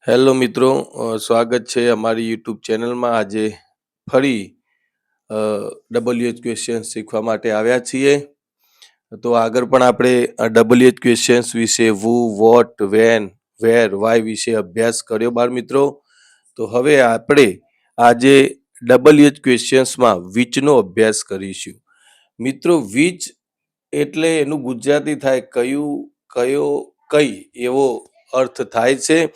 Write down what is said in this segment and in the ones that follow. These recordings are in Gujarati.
હેલો મિત્રો, સ્વાગત છે અમારી યુટ્યુબ ચેનલમાં. આજે ફરી WH ક્વેશ્ચન્સ શીખવા માટે આવ્યા છીએ. તો આગળ પણ આપણે WH ક્વેશ્ચન્સ વિશે વુ, વોટ, વેન, વેર, વાય વિશે અભ્યાસ કર્યો બાળ મિત્રો. તો હવે આપણે આજે WH ક્વેશ્ચન્સમાં વિચનો અભ્યાસ કરીશું. મિત્રો, વિચ એટલે એનું ગુજરાતી થાય કયું, કયો, કઈ એવો અર્થ થાય છે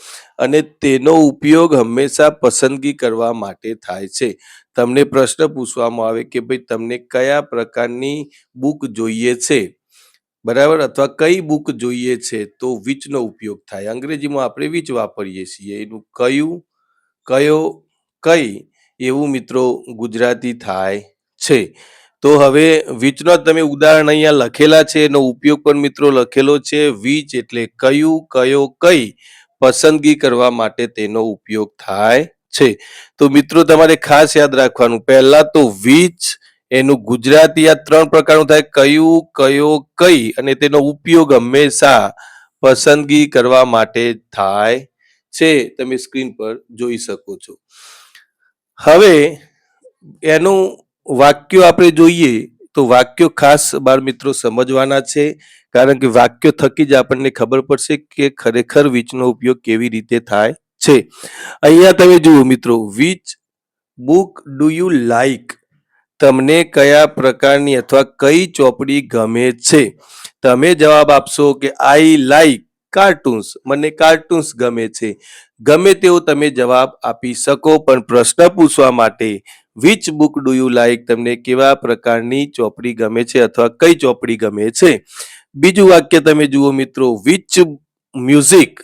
અને તેનો ઉપયોગ હંમેશા પસંદગી કરવા માટે થાય છે. તમને પ્રશ્ન પૂછવામાં આવે કે ભાઈ તમને કયા પ્રકારની બુક જોઈએ છે, બરાબર, અથવા કઈ બુક જોઈએ છે, તો વિચનો ઉપયોગ થાય. અંગ્રેજીમાં આપણે વિચ વાપરીએ છીએ. એનું કયું, કયો, કઈ એવું મિત્રો ગુજરાતી થાય છે. તો હવે વિચનો તમે ઉદાહરણ અહીંયા લખેલા છે, એનો ઉપયોગ પણ મિત્રો લખેલો છે. વિચ એટલે કયું, કયો, કઈ પસંદગી કરવા માટે તેનો ઉપયોગ થાય છે. તો મિત્રો તમારે ખાસ યાદ રાખવાનું, પહેલા તો વિચ એનું ગુજરાતી આ ત્રણ પ્રકારનું થાય: કયું, કયો, કઈ, અને તેનો ઉપયોગ હંમેશા પસંદગી કરવા માટે થાય છે. તમે સ્ક્રીન પર જોઈ શકો છો. હવે એનું વાક્યો આપણે જોઈએ તો વાક્યો ખાસ બાળ મિત્રો સમજવાના છે, કારણ કે વાક્યો થકી જ આપણને ખબર પડશે કે ખરેખર વિચનો ઉપયોગ કેવી રીતે થાય છે. અહીંયા તમે જુઓ મિત્રો, which book do you like? તમને કયા પ્રકારની અથવા કઈ ચોપડી ગમે છે? તમે જવાબ આપશો કે આઈ લાઈક કાર્ટૂન્સ, મને કાર્ટૂન્સ ગમે છે. ગમે તેવો તમે જવાબ આપી શકો, પણ પ્રશ્ન પૂછવા માટે which book do you like, તમને કેવા પ્રકારની ચોપડી ગમે છે અથવા કઈ ચોપડી ગમે છે. બીજું વાક્ય તમે જુઓ મિત્રો, which music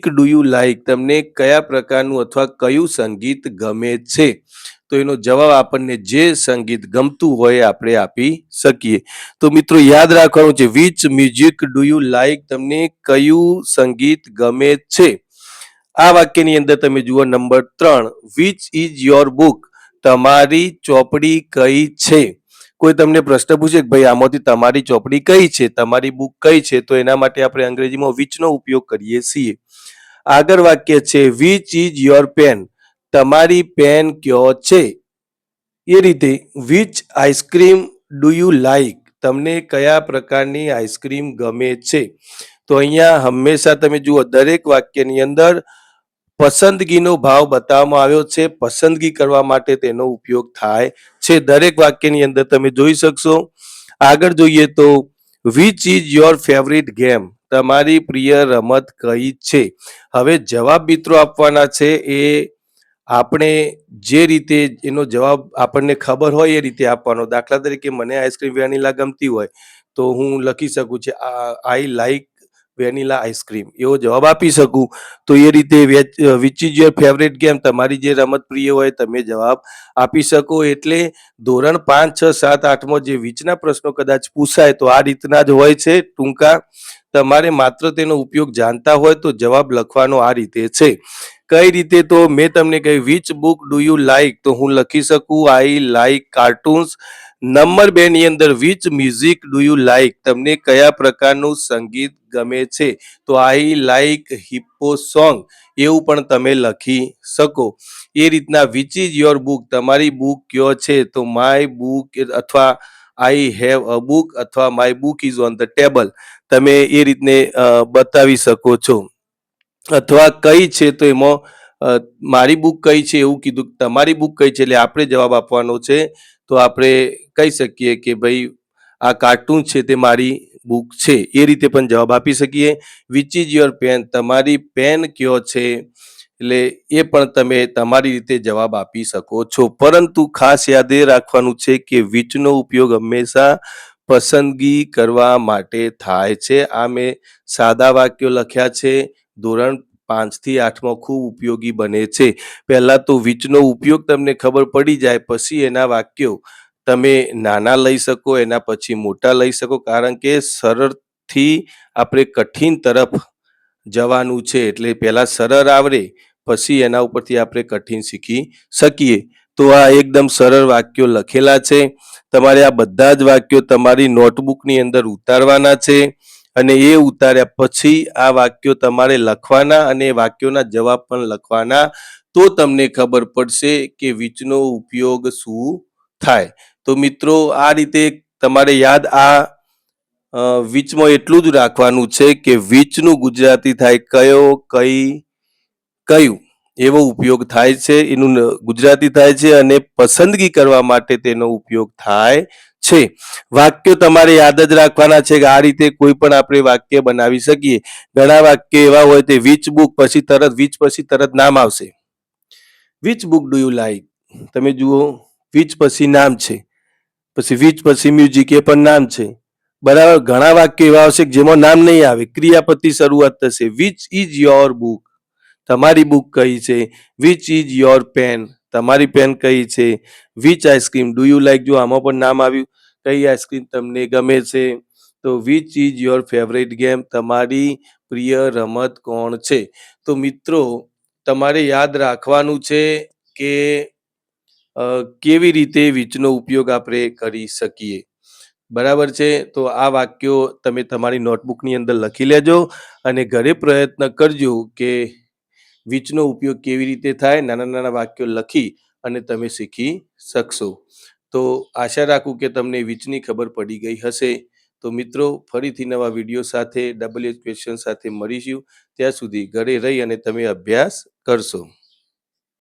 do you like? તમને કયા પ્રકારનું અથવા કયું સંગીત ગમે છે? તો એનો જવાબ આપણને જે સંગીત ગમતું હોય આપણે આપી શકીએ. તો મિત્રો યાદ રાખવાનું છે, which music do you like? તમને કયું સંગીત ગમે છે. આ વાક્યની અંદર તમે જુઓ number 3, which is your book? તમારી ચોપડી કઈ છે? કોઈ તમને પ્રશ્ન પૂછે કે ભાઈ આમાંથી તમારી ચોપડી કઈ છે, તમારી બુક કઈ છે, તો એના માટે આપણે અંગ્રેજીમાં વિચનો ઉપયોગ કરીએ છીએ. આગળ વાક્ય છે, વિચ ઇઝ યોર પેન? તમારી પેન કયો છે. એ રીતે which ice cream do you like? તમને કયા પ્રકારની આઈસ્ક્રીમ ગમે છે. તો અહીંયા હંમેશા તમે જુઓ દરેક વાક્યની અંદર પસંદગીનો ભાવ બતાવવામાં આવ્યો છે. પસંદગી કરવા માટે તેનો ઉપયોગ થાય છે દરેક વાક્યની અંદર, તમે જોઈ શકશો. આગળ જોઈએ તો which is your favourite game? તમારી પ્રિય રમત કઈ છે. હવે જવાબ મિત્રો આપવાના છે એ આપણે જે રીતે એનો જવાબ આપણને ખબર હોય એ રીતે આપવાનો. દાખલા તરીકે મને આઈસ્ક્રીમ વેનીલા ગમતી હોય તો હું લખી શકું છું આઈ લાઈક વેનીલા આઈસ્ક્રીમ, એવો જવાબ આપી શકું. તો એ રીતે which is your favourite game? તમારી જે રમત પ્રિય હોય તમે જવાબ આપી શકો. એટલે ધોરણ 5, 6, 7, 8માં જે વિચના પ્રશ્નો કદાચ પૂછાય તો આ રીતના જ હોય છે, ટૂંકા. તમારે માત્ર તેનો ઉપયોગ જાણતા હોય તો જવાબ લખવાનો આ રીતે છે. કઈ રીતે? તો મેં તમને કહ્યું which book do you like? તો હું લખી શકું આઈ લાઈક કાર્ટૂન્સ. નંબર 2 ની અંદર which music do you like? તમને કયા પ્રકારનું સંગીત ગમે છે. તો આઈ લાઈક હિપ્પો સોંગ, એવું પણ તમે લખી શકો. એ રીતના વિચ ઇઝ યોર બુક? તમારી બુક કયો છે. તો માય બુક, અથવા આઈ હેવ અ બુક, અથવા my book is on the table, તમે એ રીતને બતાવી શકો છો. અથવા કઈ છે તો એમાં મારી બુક કઈ છે એવું કીધું, તમારી બુક કઈ છે એટલે આપણે જવાબ આપવાનો છે. તો આપણે કહી શકીએ કે ભાઈ આ કાર્ટૂન છે તે મારી બુક છે, એ રીતે પણ જવાબ આપી શકીએ. Which is your pen? તમારી પેન કયો છે, એટલે એ પણ તમે તમારી રીતે જવાબ આપી શકો છો. પરંતુ ખાસ યાદ એ રાખવાનું છે કે વિચનો ઉપયોગ હંમેશા પસંદગી કરવા માટે થાય છે. આ મેં સાદા વાક્યો લખ્યા છે, ધોરણ 5 થી 8માં ખૂબ ઉપયોગી બને છે. પહેલા તો વિચનો ઉપયોગ તમને ખબર પડી જાય, પછી એના વાક્યો તમે નાના લઈ શકો, એના પછી મોટા લઈ શકો, કારણ કે સરળથી આપણે કઠિન તરફ જવાનું છે. એટલે પહેલા સરળ આવડે પછી એના ઉપરથી આપણે કઠિન શીખી શકીએ. તો આ એકદમ સરળ વાક્યો લખેલા છે. તમારે આ બધા જ વાક્યો તમારી નોટબુકની અંદર ઉતારવાના છે અને એ ઉતાર્યા પછી આ વાક્યો તમારે લખવાના અને એ વાક્યોના જવાબ પણ લખવાના. તો તમને ખબર પડશે કે whichનો ઉપયોગ શું થાય. તો મિત્રો આ રીતે તમારે યાદ whichમાં એટલું જ રાખવાનું છે કે whichનું ગુજરાતી થાય કયો, કઈ, કયું એવો ઉપયોગ થાય છે. એનું ગુજરાતી થાય છે અને પસંદગી કરવા માટે તેનો ઉપયોગ થાય છે. વાક્યો તમારે યાદ જ રાખવાના છે કે આ રીતે કોઈ પણ આપણે વાક્ય બનાવી શકીએ. ઘણા વાક્ય એવા હોય તે which book પછી તરત નામ આવશે. which book do you like? તમે જુઓ which પછી નામ છે, પછી which પછી મ્યુઝિક એ પણ નામ છે. બરાબર. ઘણા વાક્ય એવા આવશે જેમાં નામ નહીં આવે, ક્રિયાપદથી શરૂઆત થશે. which is your book? તમારી બુક કઈ છે. which is your pen? તમારી પેન કઈ છે. which ice cream do you like? જો આમાં પણ નામ આવ્યું, કઈ આઈસ્ક્રીમ તમને ગમે છે. તો which is your favorite game? તમારી પ્રિય રમત કોણ છે. તો મિત્રો તમારે યાદ રાખવાનું છે કે કેવી રીતે whichનો ઉપયોગ આપણે કરી શકીએ. બરાબર છે. તો આ વાક્યો તમે તમારી નોટબુકની અંદર લખી લેજો અને ઘરે પ્રયત્ન કરજો કે whichનો ઉપયોગ કેવી રીતે થાય. નાના નાના વાક્યો લખી અને તમે શીખી શકશો. તો આશા રાખું કે તમને whichની ખબર પડી ગઈ હશે. તો મિત્રો ફરીથી નવા વિડીયો સાથે WH ક્વેશ્ચન સાથે મળીશું. ત્યાં સુધી ઘરે રહી અને તમે અભ્યાસ કરશો.